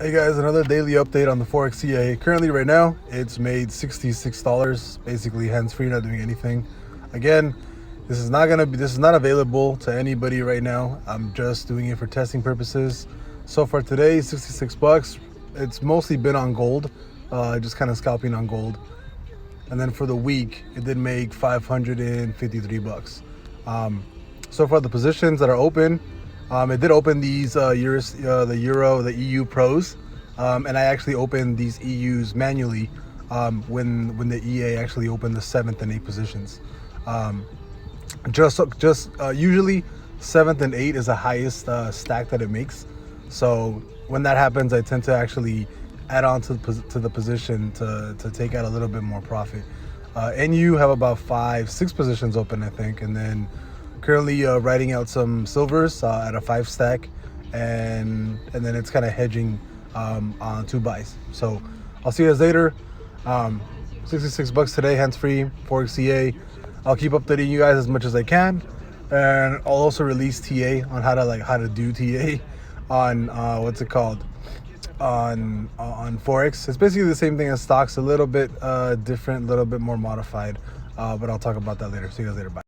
Hey guys, another daily update on the Forex CA. Currently, right now, it's made $66, basically hands-free, not doing anything. Again, this is not available to anybody right now. I'm just doing it for testing purposes. So far today, 66 bucks. It's mostly been on gold, just kind of scalping on gold. And then for the week, it did make 553 bucks. So far, the positions that are open, it did open these the EU pros, and I actually opened these EUs manually when the EA actually opened the 7th and 8th positions. Usually 7th and 8th is the highest stack that it makes. So when that happens, I tend to actually add on to the position to take out a little bit more profit. NU have about 5-6 positions open, I think, and then currently writing out some silvers at a 5 stack, and then it's kind of hedging on 2 buys. So I'll see you guys later. 66 bucks today, hands-free, Forex CA. I'll keep updating you guys as much as I can, and I'll also release TA on how to do TA on what's it called, on Forex. It's basically the same thing as stocks, a little bit different, a little bit more modified, but I'll talk about that later. See you guys later. Bye.